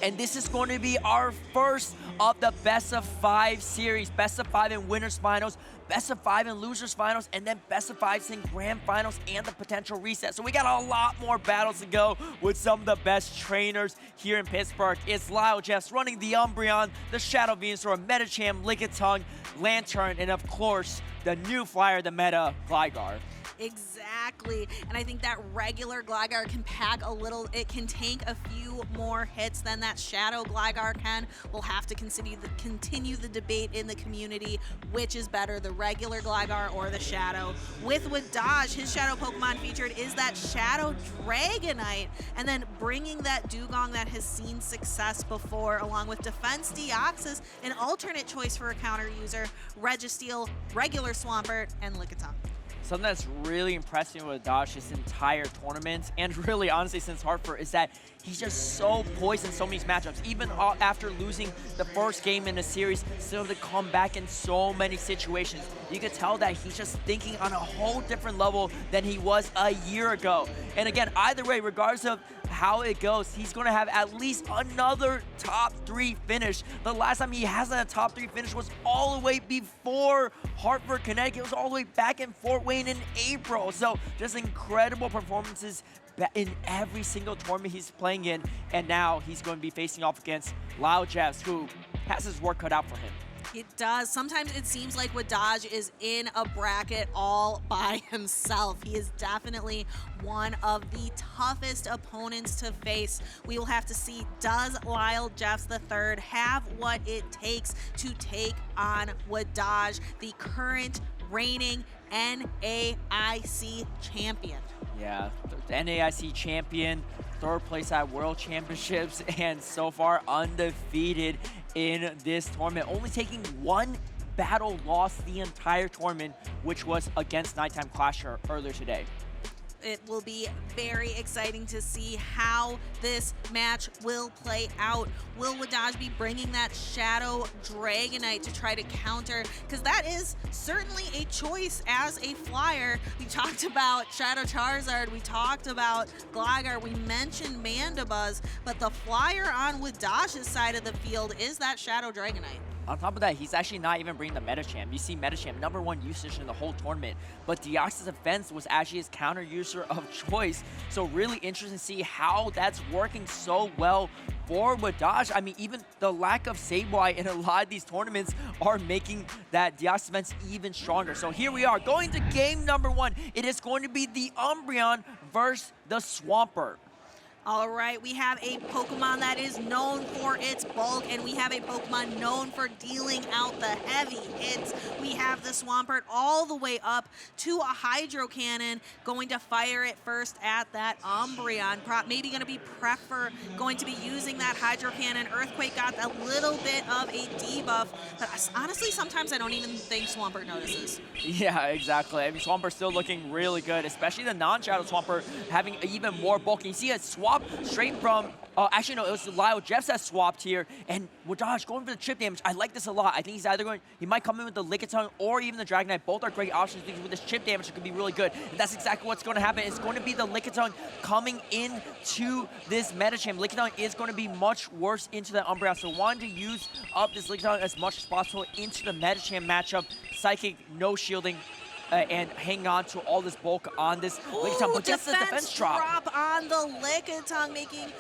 and this is going to be our first of the best of 5 series. Best of 5 in winners finals, best of 5 in losers finals, and then best of 5s in grand finals and the potential reset. So we got a lot more battles to go with some of the best trainers here in Pittsburgh. It's LylejeffsIII running the Umbreon, the Shadow Venusaur, Medicham, Lickitung, Lantern, and of course, the new flyer, the Meta Gligar. Exactly, and I think that regular Gligar can pack a little, it can tank a few more hits than that Shadow Gligar can. We'll have to continue the debate in the community, which is better, the regular Gligar or the Shadow. With WDAGE, his Shadow Pokemon featured is that Shadow Dragonite, and then bringing that Dugong that has seen success before, along with Defense Deoxys, an alternate choice for a counter user, Registeel, regular Swampert, and Lickitung. Something that's really impressing with WDAGE this entire tournament, and really honestly since Hartford, is that he's just so poised in so many matchups. Even after losing the first game in the series, still to come back in so many situations. You could tell that he's just thinking on a whole different level than he was a year ago. And again, either way, regardless of how it goes, he's going to have at least another top 3 finish. The last time he hasn't had a top 3 finish was all the way before Hartford, Connecticut. It was all the way back in Fort Wayne in April. So just incredible performances in every single tournament he's playing in. And now he's going to be facing off against LylejeffsIII, who has his work cut out for him. It does. Sometimes it seems like WDAGE is in a bracket all by himself. He is definitely one of the toughest opponents to face. We will have to see, does LylejeffsIII have what it takes to take on WDAGE, the current reigning NAIC champion? Yeah, the NAIC champion, 3rd place at World Championships, and so far undefeated in this tournament. Only taking 1 battle loss the entire tournament, which was against Nighttime Clasher earlier today. It will be very exciting to see how this match will play out. Will WDAGE be bringing that Shadow Dragonite to try to counter? Because that is certainly a choice as a flyer. We talked about Shadow Charizard, we talked about Gligar, we mentioned Mandibuzz, but the flyer on WDAGE's side of the field is that Shadow Dragonite. On top of that, he's actually not even bringing the Medicham. You see Medicham, #1 usage in the whole tournament, but Deoxys Defense was actually his counter user of choice. So really interesting to see how that's working so well for WDAGE. I mean, even the lack of Sableye in a lot of these tournaments are making that Deoxys Defense even stronger. So here we are, going to game #1. It is going to be the Umbreon versus the Swampert. All right, we have a Pokemon that is known for its bulk, and we have a Pokemon known for dealing out the heavy hits. We have the Swampert all the way up to a Hydro Cannon, going to fire it first at that Umbreon. Maybe going to be going to be using that Hydro Cannon. Earthquake got a little bit of a debuff, but honestly, sometimes I don't even think Swampert notices. Yeah, exactly. I mean, Swampert's still looking really good, especially the non-Shadow Swampert having even more bulk. And you see a swap straight from, actually no, it was LylejeffsIII that swapped here, and WDAGE going for the chip damage. I like this a lot. I think he's either he might come in with the Lickitung or even the Dragonite. Both are great options because with this chip damage, it could be really good. And that's exactly what's going to happen. It's going to be the Lickitung coming into this Medicham. Lickitung is going to be much worse into the Umbreon, so wanting to use up this Lickitung as much as possible into the Medicham matchup. Psychic, no shielding, and hang on to all this bulk on this Lickitung, but gets the defense drop on the Lickitung, making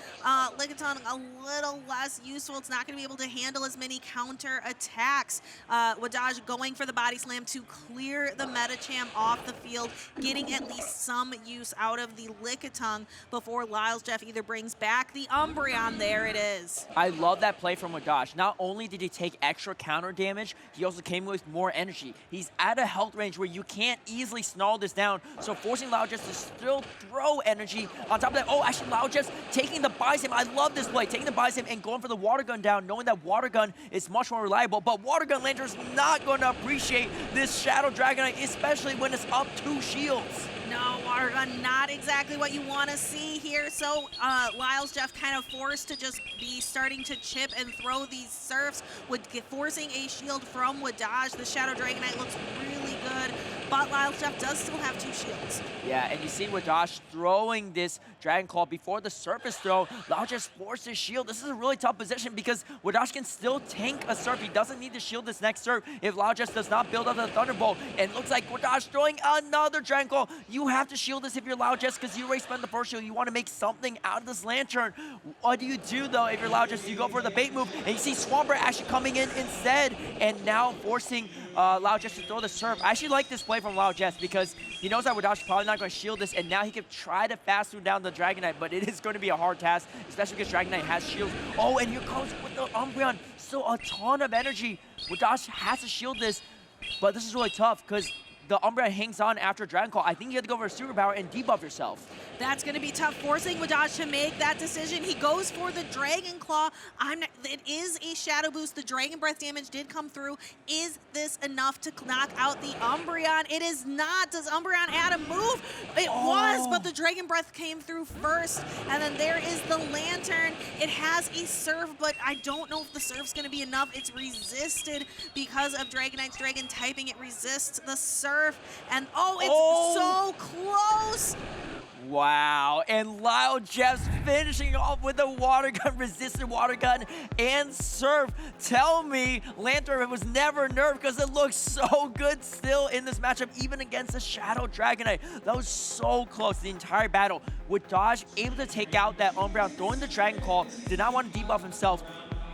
Lickitung a little less useful. It's not going to be able to handle as many counter attacks. WDAGE going for the body slam to clear the Medicham off the field, getting at least some use out of the Lickitung before LylejeffsIII either brings back the Umbreon. There it is. I love that play from WDAGE. Not only did he take extra counter damage, he also came with more energy. He's at a health range where you can't easily snarl this down, so forcing LylejeffsIII to still throw energy. On top of that, actually LylejeffsIII taking the body slam. I love this play, taking the body slam and going for the water gun down, knowing that water gun is much more reliable, but water gun Lantern's not going to appreciate this Shadow Dragonite, especially when it's up 2 shields. No, water gun, not exactly what you want to see here. So LylejeffsIII kind of forced to just be starting to chip and throw these surfs, forcing a shield from WDAGE. The Shadow Dragonite looks really good. but LylejeffsIII does still have 2 shields. Yeah, and you see WDAGE throwing this Dragon Claw before the surface throw. LylejeffsIII forced his shield. This is a really tough position because WDAGE can still tank a serve. He doesn't need to shield this next serve if LylejeffsIII does not build up the Thunderbolt. And it looks like WDAGE throwing another Dragon Claw. You have to shield this if you're LylejeffsIII because you already spent the first shield. You want to make something out of this Lantern. What do you do, though, if you're LylejeffsIII? You go for the bait move, and you see Swampert actually coming in instead, and now forcing LylejeffsIII to throw the serve. I actually like this play from LylejeffsIII because he knows that WDAGE is probably not going to shield this, and now he can try to fast food down the Dragonite, but it is going to be a hard task, especially because Dragonite has shields. Oh, and here comes with the Umbreon. Still a ton of energy. WDAGE has to shield this, but this is really tough because the Umbreon hangs on after Dragon Claw. I think you have to go for a superpower and debuff yourself. That's going to be tough, forcing WDAGE to make that decision. He goes for the Dragon Claw. It is a Shadow Boost. The Dragon Breath damage did come through. Is this enough to knock out the Umbreon? It is not. Does Umbreon add a move? It was, but the Dragon Breath came through first. And then there is the Lantern. It has a Surf, but I don't know if the Surf's going to be enough. It's resisted because of Dragonite's Dragon typing. It resists the Surf. And it's so close. Wow, and LylejeffsIII finishing off with a water gun, resistant water gun, and Surf. Tell me Lantern was never nerfed because it looks so good still in this matchup, even against the Shadow Dragonite. That was so close the entire battle. WDAGE able to take out that Umbreon, throwing the Dragon Claw, did not want to debuff himself.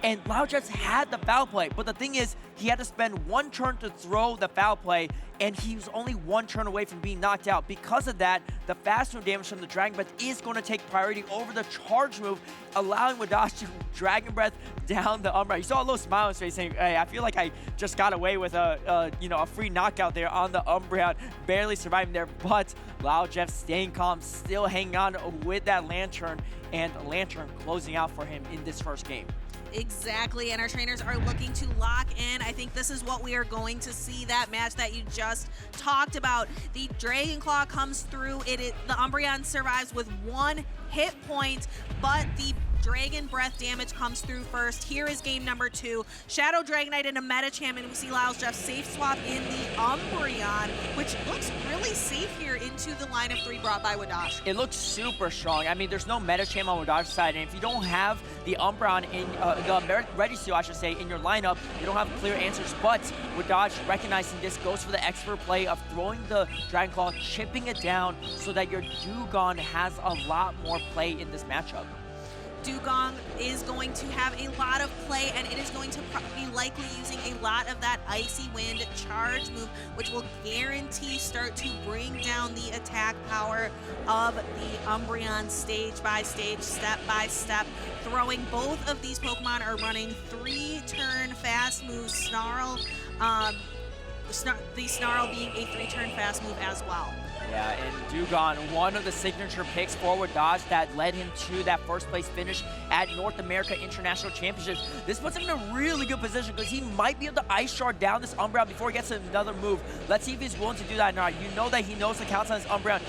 And LylejeffsIII had the foul play, but the thing is, he had to spend 1 turn to throw the foul play, and he was only 1 turn away from being knocked out. Because of that, the fast move damage from the Dragon Breath is going to take priority over the charge move, allowing WDAGE to Dragon Breath down the Umbreon. You saw a little smile on his face saying, hey, I feel like I just got away with a free knockout there on the Umbreon, barely surviving there, but LylejeffsIII staying calm, still hanging on with that Lantern, and Lantern closing out for him in this first game. Exactly, and our trainers are looking to lock in. I think this is what we are going to see, that match that you just talked about. The Dragon Claw comes through. The Umbreon survives with 1 hit point, but the Dragon Breath damage comes through first. Here is game number 2. Shadow Dragonite into Medicham, and we see LylejeffsIII safe swap in the Umbreon, which looks really safe here into the line of 3 brought by WDAGE. It looks super strong. I mean, there's no Medicham on WDAGE's side, and if you don't have the Umbreon in the Registeel, I should say, in your lineup, you don't have clear answers. But WDAGE recognizing this goes for the expert play of throwing the Dragon Claw, chipping it down so that your Dewgong has a lot more play in this matchup. Dewgong is going to have a lot of play, and it is going to be likely using a lot of that Icy Wind charge move, which will guarantee start to bring down the attack power of the Umbreon stage by stage, step by step. Throwing both of these Pokemon are running 3-turn fast moves, Snarl, the Snarl being a 3-turn fast move as well. Yeah, and Dewgong, one of the signature picks for WDAGE that led him to that first place finish at North America International Championships. This puts him in a really good position because he might be able to Ice Shard down this Umbreon before he gets to another move. Let's see if he's willing to do that or not. You know that he knows the counts on his Umbreon.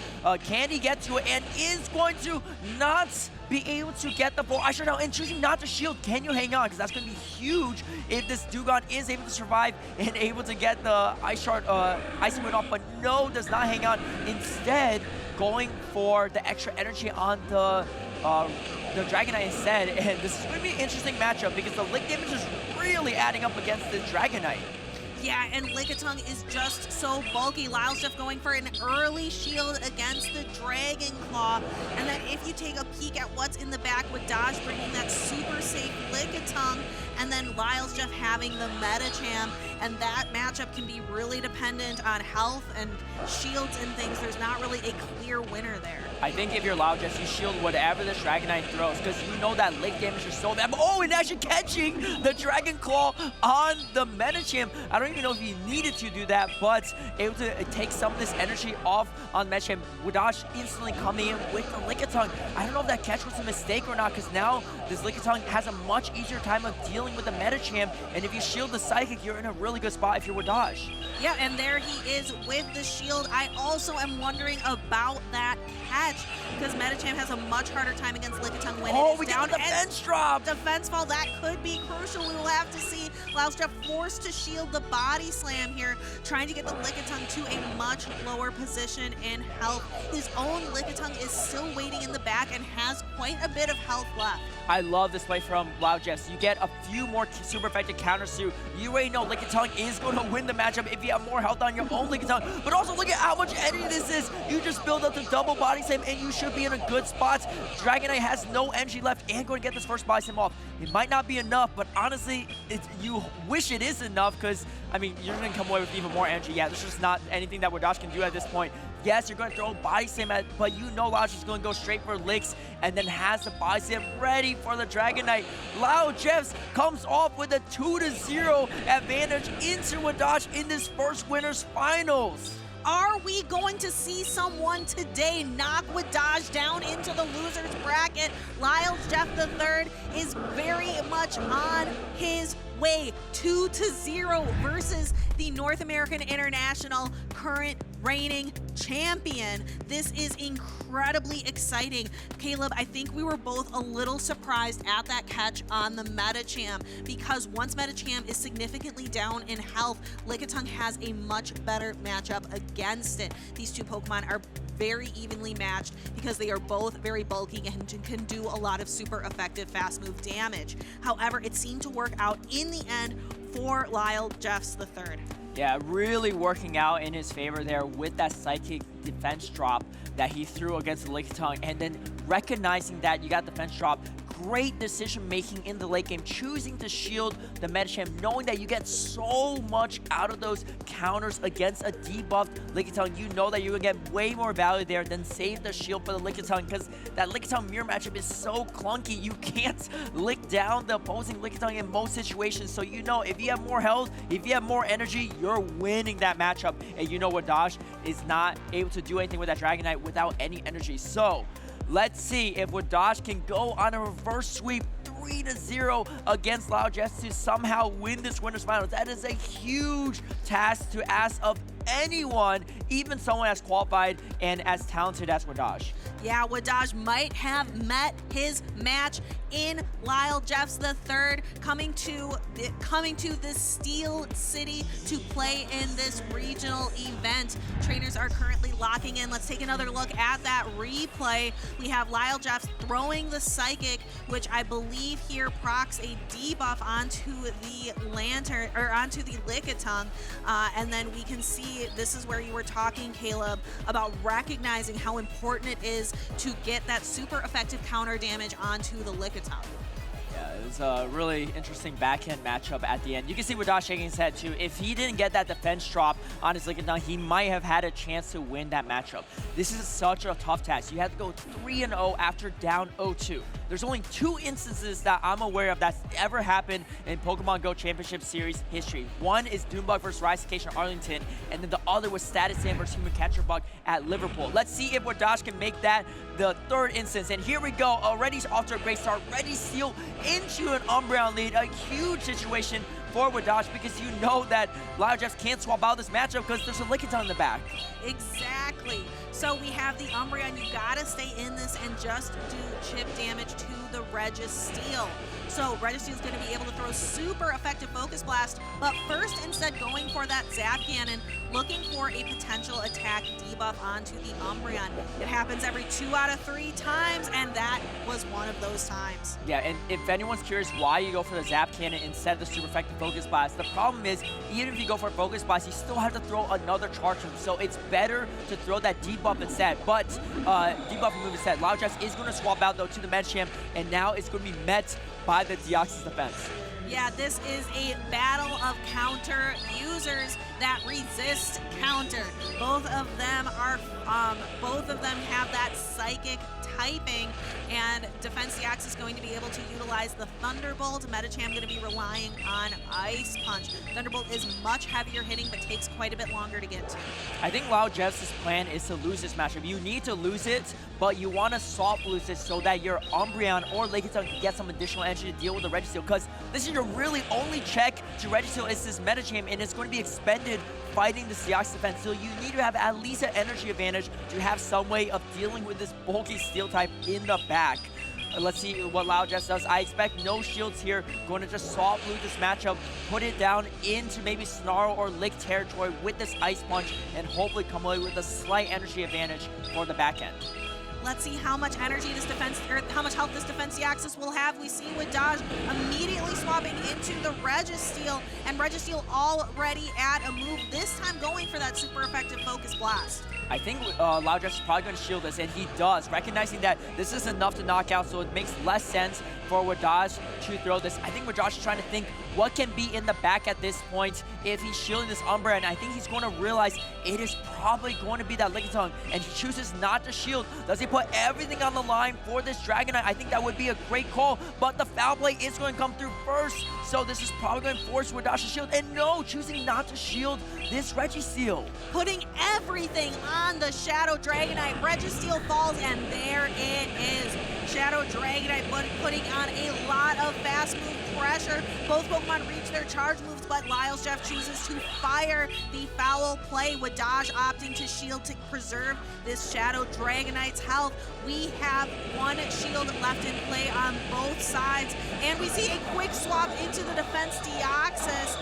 Can he get to it, and is going to not be able to get the full Ice Shard out, and choosing not to shield. Can you hang on? Because that's going to be huge if this Dewgong is able to survive and able to get the Ice Shard Icy Wind off, but no, does not hang on. Instead, going for the extra energy on the Dragonite instead, and this is going to be an interesting matchup because the lick damage is really adding up against the Dragonite. Yeah, and Lickitung is just so bulky. LylejeffsIII going for an early shield against the Dragon Claw. And then if you take a peek at what's in the back with WDAGE bringing that super safe Lickitung, and then LylejeffsIII having the Medicham, and that matchup can be really dependent on health and shields and things. There's not really a clear winner there. I think if you're LylejeffsIII, you shield whatever this Dragonite throws because you know that lick damage is so bad. Oh, and actually catching the Dragon Claw on the Medicham. I don't even know if he needed to do that, but able to take some of this energy off on Medicham. WDAGE instantly coming in with the Lickitung. I don't know if that catch was a mistake or not because now this Lickitung has a much easier time of dealing with the Medicham, and if you shield the Psychic, you're in a really good spot if you're WDAGE. Yeah, and there he is with the shield. I also am wondering about that catch because Medicham has a much harder time against Lickitung when it is down. Oh, we got the defense drop! Defense fall, that could be crucial. We will have to see. LylejeffsIII forced to shield the bottom body slam here, trying to get the Lickitung to a much lower position in health. His own Lickitung is still waiting in the back and has quite a bit of health left. I love this play from LylejeffsIII. You get a few more super effective counters to. You already know Lickitung is going to win the matchup if you have more health on your own Lickitung. But also look at how much energy this is. You just build up the double body slam and you should be in a good spot. Dragonite has no energy left and going to get this first body slam off. It might not be enough, but honestly, you wish it is enough because, I mean, you're going to come away with even more energy. Yeah, there's just not anything that WDAGE can do at this point. Yes, you're going to throw a body slam at, but you know LylejeffsIII is going to go straight for licks and then has the body slam ready for the Dragonite. LylejeffsIII comes off with a 2-0 advantage into WDAGE in this first winners finals. Are we going to see someone today knock WDAGE down into the losers bracket? LylejeffsIII is very much on his way. 2-0 versus the North American International current reigning champion. This is incredibly exciting. Caleb, I think we were both a little surprised at that catch on the Medicham because once Medicham is significantly down in health, Lickitung has a much better matchup against it. These two Pokemon are very evenly matched because they are both very bulky and can do a lot of super effective fast move damage. However, it seemed to work out in the end for LylejeffsIII. Yeah, really working out in his favor there with that psychic defense drop that he threw against the Lickitung, and then recognizing that you got defense drop. Great decision making in the late game, choosing to shield the Medicham, knowing that you get so much out of those counters against a debuffed Lickitung. You know that you're gonna get way more value there than save the shield for the Lickitung, because that Lickitung mirror matchup is so clunky. You can't lick down the opposing Lickitung in most situations. So you know if you have more health, if you have more energy, you're winning that matchup. And you know WDAGE is not able to do anything with that Dragonite without any energy. So let's see if WDAGE can go on a reverse sweep 3-0 against LylejeffsIII to somehow win this winners finals. That is a huge task to ask of anyone, even someone as qualified and as talented as WDAGE. Yeah, WDAGE might have met his match in LylejeffsIII, coming to this Steel City to play in this regional event. Trainers are currently locking in. Let's take another look at that replay. We have LylejeffsIII throwing the Psychic, which I believe here procs a debuff onto the Lantern, or onto the Lickitung, and then we can see this is where you were talking, Caleb, about recognizing how important it is to get that super effective counter damage onto the Lickitung. Yeah, it was a really interesting backhand matchup at the end. You can see WDAGE shaking his head too. If he didn't get that defense drop on his Lickitung, he might have had a chance to win that matchup. This is such a tough task. You have to go 3-0 after down 0-2. There's only 2 instances that I'm aware of that's ever happened in Pokemon Go Championship Series history. One is Doombug versus Ricecation Arlington, and then the other was Status Sand versus Human Catcher Bug at Liverpool. Let's see if WDAGE can make that the 3rd instance. And here we go, already off to a great start. Registeel into an Umbreon lead, a huge situation for WDAGE because you know that LylejeffsIII can't swap out this matchup because there's a Lickitung in the back. Exactly. So we have the Umbreon. You gotta stay in this and just do chip damage to the Registeel. So Registeel's gonna be able to throw super effective Focus Blast, but first instead going for that Zap Cannon, looking for a potential attack debuff onto the Umbreon. It happens every 2 out of 3 times, and that was one of those times. Yeah, and if anyone's curious why you go for the Zap Cannon instead of the super effective Focus Blast, the problem is even if you go for a Focus Blast, you still have to throw another charge move. So it's better to throw that debuff instead. But debuff move instead. LylejeffsIII is going to swap out though to the Medicham, and now it's going to be met by the Deoxys defense. Yeah, this is a battle of counter users that resist counter. Both of them have that psychic typing, and Defense Deoxys is going to be able to utilize the Thunderbolt. Medicham going to be relying on Ice Punch. Thunderbolt is much heavier hitting, but takes quite a bit longer to get to. I think LylejeffsII's plan is to lose this matchup. You need to lose it, but you want to soft lose it so that your Umbreon or Lickitung can get some additional energy to deal with the Registeel, because this is your really only check to Registeel is this Medicham, and it's going to be expended fighting the Deoxys defense. So you need to have at least an energy advantage to have some way of dealing with this bulky Steel type in the back. let's see what LylejeffsIII does. I expect no shields here. Going to just soft loot this matchup, put it down into maybe Snarl or Lick territory with this Ice Punch, and hopefully come away with a slight energy advantage for the back end. Let's see how much energy this defense, or how much health this defense Axis will have. We see WDAGE immediately swapping into the Registeel, and Registeel already at a move, this time going for that super effective Focus Blast. I think LylejeffsIII is probably going to shield this, and he does, recognizing that this is enough to knock out, so it makes less sense for WDAGE to throw this. I think WDAGE is trying to think what can be in the back at this point if he's shielding this Umbra, and I think he's going to realize it is probably going to be that Lickitung, and he chooses not to shield. Does he put everything on the line for this Dragonite? I think that would be a great call, but the foul play is going to come through first, so this is probably going to force WDAGE to shield, and no, choosing not to shield this Registeel. Putting everything on the Shadow Dragonite. Registeel falls, and there it is. Shadow Dragonite putting on a lot of fast move pressure. Both Pokemon reach their charge moves, but LylejeffsIII chooses to fire the foul play. WDAGE opting to shield to preserve this Shadow Dragonite's health. We have one shield left in play on both sides, and we see a quick swap into the defense Deoxys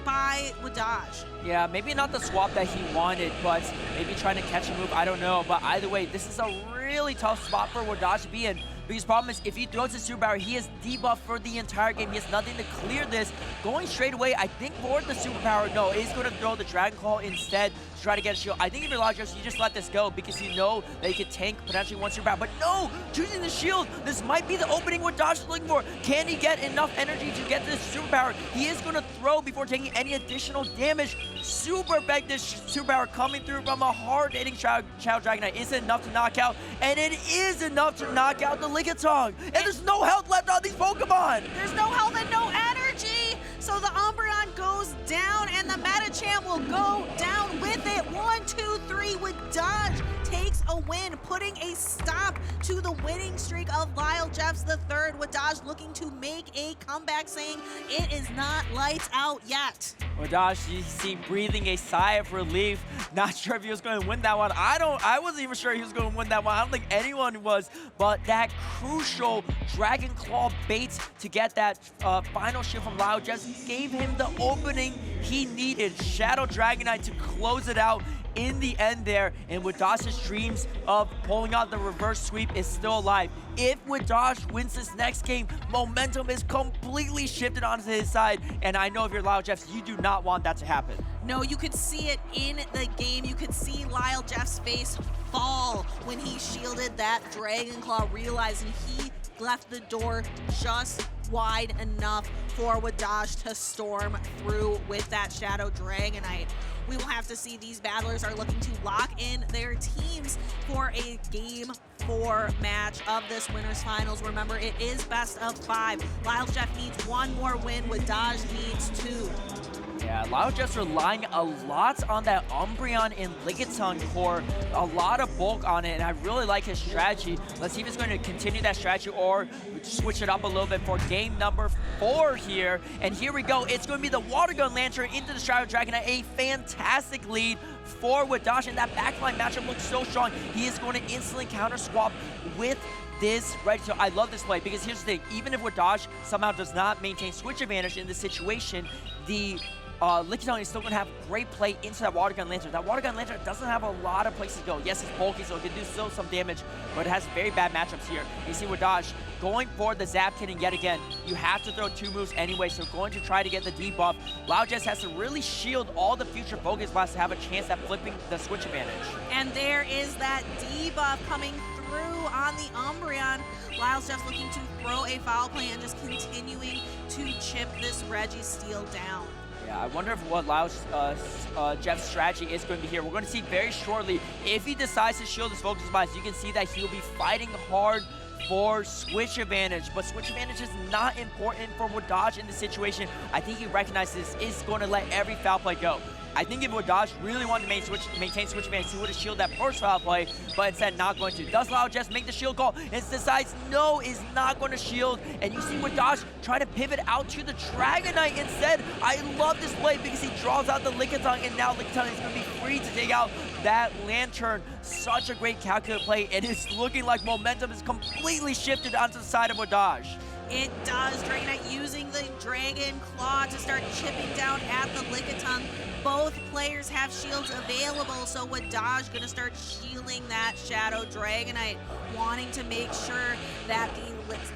by WDAGE. Yeah, maybe not the swap that he wanted, but maybe trying to catch a move, I don't know. But either way, this is a really tough spot for WDAGE to be in. Because problem is, if he throws his superpower, he is debuffed for the entire game. He has nothing to clear this. Going straight away, I think for the superpower, no, he's going to throw the Dragon Claw instead to try to get a shield. I think if you're LylejeffsIII, you just let this go because you know that you could tank potentially one superpower. But no, choosing the shield, this might be the opening WDAGE is looking for. Can he get enough energy to get this superpower? He is going to throw before taking any additional damage. Super effective superpower coming through from a hard-hitting Shadow Dragonite. Is it enough to knock out? And it is enough to knock out the Lickitung. And there's no health left on these Pokemon. There's no health and no energy. So the Umbreon goes down, and the Medicham will go down with it. 1, 2, 3. WDAGE takes a win, putting a stop to the winning streak of LylejeffsIII. WDAGE looking to make a comeback, saying it is not lights out yet. WDAGE, you see breathing a sigh of relief. Not sure if he was going to win that one. I wasn't even sure he was going to win that one. I don't think anyone was. But that crucial Dragon Claw bait to get that final shield from LylejeffsIII gave him the opening he needed. Shadow Dragonite to close it out in the end there, and WDAGE's dreams of pulling out the reverse sweep is still alive. If WDAGE wins this next game, momentum is completely shifted onto his side, and I know if you're LylejeffsIII, you do not want that to happen. No, you could see it in the game. You could see LylejeffsIII's face fall when he shielded that Dragon Claw, realizing he left the door just wide enough for WDAGE to storm through with that Shadow Dragonite. We will have to see. These battlers are looking to lock in their teams for a Game 4 match of this winners finals. Remember, it is best of 5. LylejeffsIII needs one more win. WDAGE needs 2. Yeah, LylejeffsIII's relying a lot on that Umbreon and Lickitung core, a lot of bulk on it, and I really like his strategy. Let's see if he's going to continue that strategy or switch it up a little bit for game number 4 here. And here we go. It's going to be the Water Gun Lantern into the Shadow Dragonite, a fantastic lead for WDAGE, and that backline matchup looks so strong. He is going to instantly counter swap with this Registeel. I love this play because here's the thing. Even if WDAGE somehow does not maintain switch advantage in this situation, the Lickitung is still going to have great play into that Water Gun Lantern. That Water Gun Lantern doesn't have a lot of places to go. Yes, it's bulky, so it can do still some damage, but it has very bad matchups here. You see WDAGE going for the Zap Cannon yet again. You have to throw 2 moves anyway, so going to try to get the debuff. LylejeffsIII has to really shield all the future Focus Blasts to have a chance at flipping the switch advantage. And there is that debuff coming through on the Umbreon. LylejeffsIII's looking to throw a foul play and just continuing to chip this Registeel down. Yeah, I wonder if what LylejeffsIII's strategy is going to be here. We're going to see very shortly if he decides to shield his Focus Blast. You can see that he'll be fighting hard for switch advantage, but switch advantage is not important for WDAGE in this situation. I think he recognizes this is going to let every foul play go. I think if WDAGE really wanted to maintain switch advantage, he would have shielded that first foul play, but instead not going to. Does LylejeffsIII make the shield call? And decides no, is not going to shield. And you see WDAGE trying to pivot out to the Dragonite instead. I love this play because he draws out the Lickitung, and now Lickitung is going to be free to take out that Lantern. Such a great calculated play. It is looking like momentum is completely shifted onto the side of WDAGE. It does. Dragonite using the Dragon Claw to start chipping down at the Lickitung. Both players have shields available, so WDAGE gonna start shielding that Shadow Dragonite, wanting to make sure that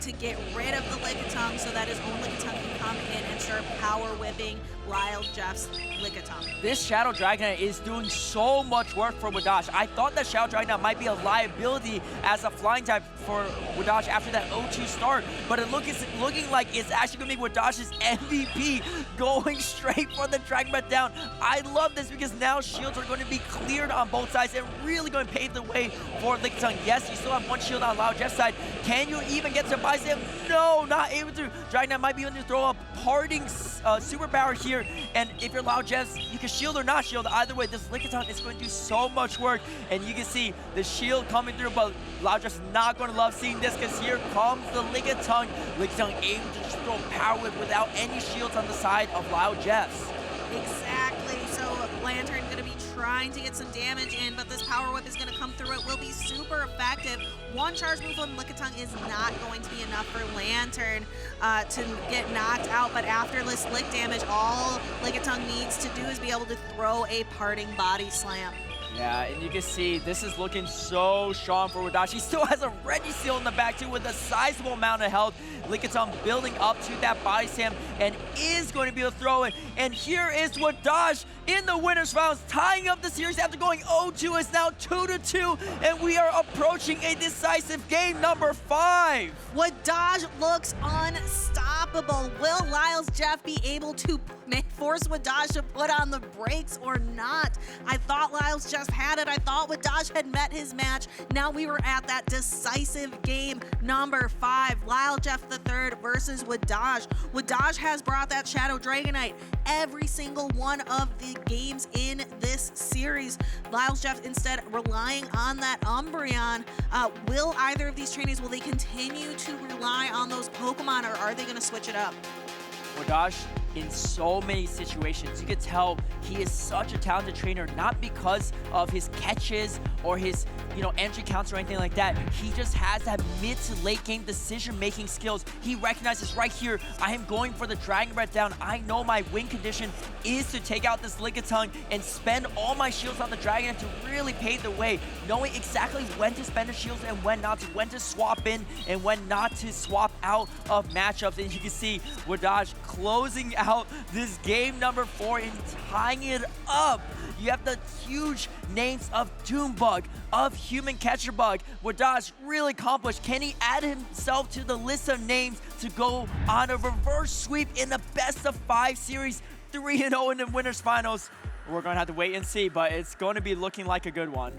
to get rid of the Lickitung so that his own Lickitung can come in and start power whipping LylejeffsII's Lickitung. This Shadow Dragonite is doing so much work for WDAGE. I thought that Shadow Dragonite might be a liability as a flying type for WDAGE after that 0-2 start, but it's looking like it's actually going to be WDAGE's MVP going straight for the Dragon Breath down. I love this because now shields are going to be cleared on both sides and really going to pave the way for Lickitung. Yes, you still have one shield on LylejeffsII's side. Can you even get to Bysam? No, not able to. Dragonite might be able to throw a parting superpower here, and if you're LylejeffsII, you can shield or not shield. Either way, this Lickitung is going to do so much work, and you can see the shield coming through, but LylejeffsI's not going to love seeing this because here comes the Lickitung. Lickitung able to just throw power whip without any shields on the side of LylejeffsII. Exactly. So Lantern going to be trying to get some damage in, but this power whip is going to come through. It will be super effective. One charge move from Lickitung is not going to be enough for Lantern to get knocked out, but after this lick damage, all Lickitung needs to do is be able to throw a parting body slam. Yeah, and you can see this is looking so strong for WDAGE. He still has a Registeel in the back too with a sizable amount of health. Lickitung building up to that body slam and is going to be able to throw it. And here is WDAGE in the winners rounds, tying up the series after going 0-2. It's now 2-2, and we are approaching a decisive game number 5. WDAGE looks unstoppable. Will LylejeffsII be able to force WDAGE to put on the brakes or not? I thought LylejeffsII had it. I thought WDAGE had met his match. Now we were at that decisive game number 5. LylejeffsIII versus WDAGE. WDAGE has brought that Shadow Dragonite every single one of the games in this series. LylejeffsII instead relying on that Umbreon. Will either of these trainers, will they continue to rely on those Pokemon, or are they going to switch it up? WDAGE, in so many situations, you could tell he is such a talented trainer, not because of his catches or his, entry counts or anything like that. He just has that mid to late game decision-making skills. He recognizes right here, I am going for the Dragon Breath down. I know my win condition is to take out this Lickitung and spend all my shields on the Dragon to really pave the way, knowing exactly when to spend the shields and when not to, when to swap in and when not to swap out of matchups. And you can see WDAGE closing out this game number 4 and tying it up. You have the huge names of Doombug, of Human Catcher Bug. WDAGE really accomplished. Can he add himself to the list of names to go on a reverse sweep in the best of 5 series, 3-0 in the winners finals? We're going to have to wait and see, but it's going to be looking like a good one.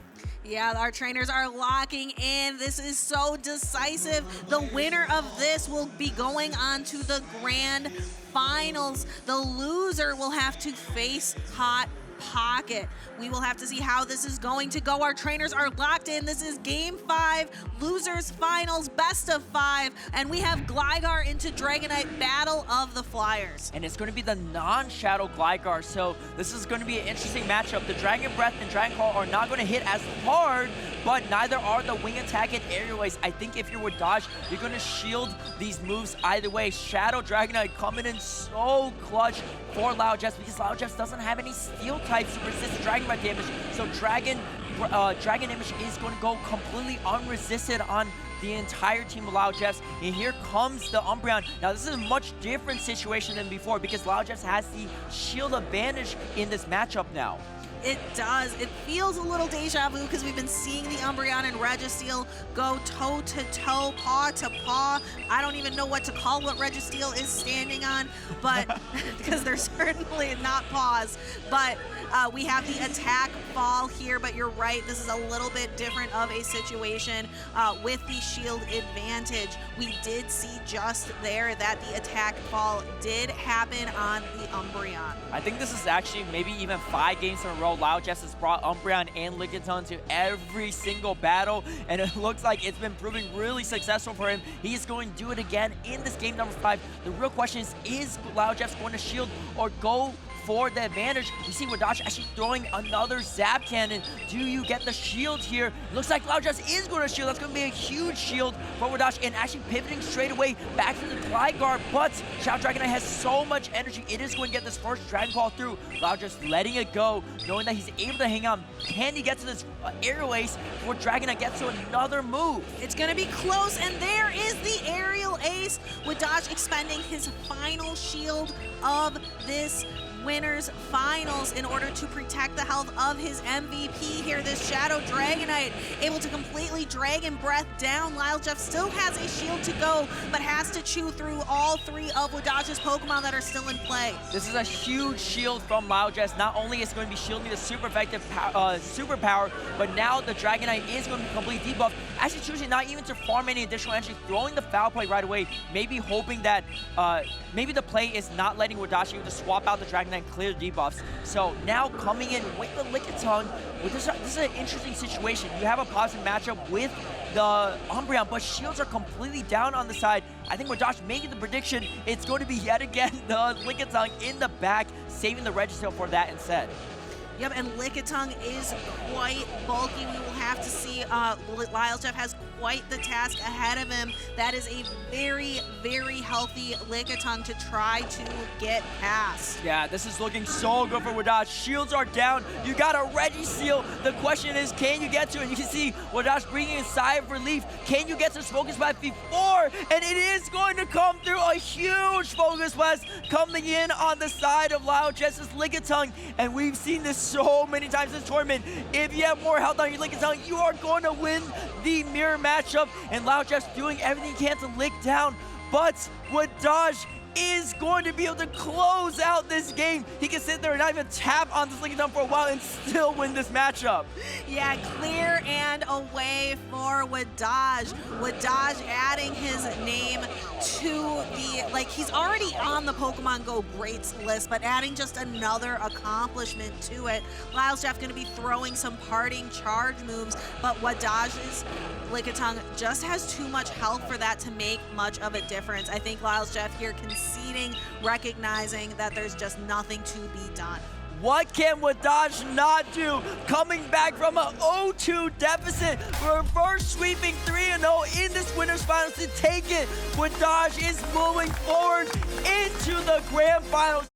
Yeah, our trainers are locking in. This is so decisive. The winner of this will be going on to the grand finals. The loser will have to face Hot Pocket. We will have to see how this is going to go. Our trainers are locked in. This is game 5, losers finals, best of 5, and we have Gligar into Dragonite, Battle of the Flyers. And it's going to be the non-Shadow Gligar, so this is going to be an interesting matchup. The Dragon Breath and Dragon Claw are not going to hit as hard, but neither are the Wing Attack and Aerial Ace. I think if you're WDAGE, you're going to shield these moves either way. Shadow Dragonite coming in so clutch for LylejeffsII because LylejeffsII doesn't have any steel types to resist Dragon Breath damage. So Dragon Image is going to go completely unresisted on the entire team of LylejeffsII. And here comes the Umbreon. Now this is a much different situation than before because LylejeffsII has the shield advantage in this matchup now. It does. It feels a little deja vu because we've been seeing the Umbreon and Registeel go toe-to-toe, paw-to-paw. I don't even know what to call what Registeel is standing on, but because they're certainly not paws. But we have the attack fall here, but you're right. This is a little bit different of a situation with the shield advantage. We did see just there that the attack fall did happen on the Umbreon. I think this is actually maybe even 5 games in a row. LylejeffsII has brought Umbreon and Lickitung to every single battle, and it looks like it's been proving really successful for him. He's going to do it again in this game number 5. The real question is LylejeffsII going to shield or go for the advantage. We see WDAGE actually throwing another Zap Cannon. Do you get the shield here? Looks like LylejeffsIII is going to shield. That's going to be a huge shield for WDAGE, and actually pivoting straight away back to the Gligar. But Shadow Dragonite has so much energy. It is going to get this first Dragon Ball through. LylejeffsIII letting it go, knowing that he's able to hang on. Can he get to this aerial ace before Dragonite gets to another move? It's going to be close, and there is the aerial ace. WDAGE expending his final shield of this winners finals in order to protect the health of his MVP here. This Shadow Dragonite able to completely Dragon Breath down. LylejeffsIII still has a shield to go, but has to chew through all 3 of WDAGE's Pokemon that are still in play. This is a huge shield from LylejeffsIII. Not only is it going to be shielding the super effective superpower, but now the Dragonite is going to be complete debuff. Actually choosing not even to farm any additional energy, throwing the foul play right away, maybe hoping that maybe the play is not letting WDAGE to swap out the Dragonite and clear debuffs. So now coming in with the Lickitung, this is an interesting situation. You have a positive matchup with the Umbreon, but shields are completely down on the side. I think WDAGE making the prediction, it's going to be yet again the Lickitung in the back, saving the Registeel for that instead. Yep, and Lickitung is quite bulky. We will have to see. LylejeffsIII has quite the task ahead of him. That is a very, very healthy Lickitung to try to get past. Yeah, this is looking so good for WDAGE. Shields are down. You got a Registeel. The question is, can you get to it? You can see WDAGE bringing a sigh of relief. Can you get to this Focus Blast before? And it is going to come through. A huge Focus Blast coming in on the side of LylejeffsIII's Lickitung. And we've seen this so many times in this tournament. If you have more health on your Lickitung, you are going to win the mirror matchup. And LylejeffsIII doing everything he can to lick down. But WDAGE is going to be able to close out this game. He can sit there and not even tap on this Lickitung for a while and still win this matchup. Yeah, clear and away for WDAGE. WDAGE adding his name to the, he's already on the Pokemon Go greats list, but adding just another accomplishment to it. LylejeffsIII going to be throwing some parting charge moves, but WDAGE's Lickitung just has too much health for that to make much of a difference. I think LylejeffsIII here conceding, recognizing that there's just nothing to be done. What can WDAGE not do? Coming back from an 0-2 deficit, reverse sweeping 3-0 in this winners finals to take it. WDAGE is moving forward into the grand finals.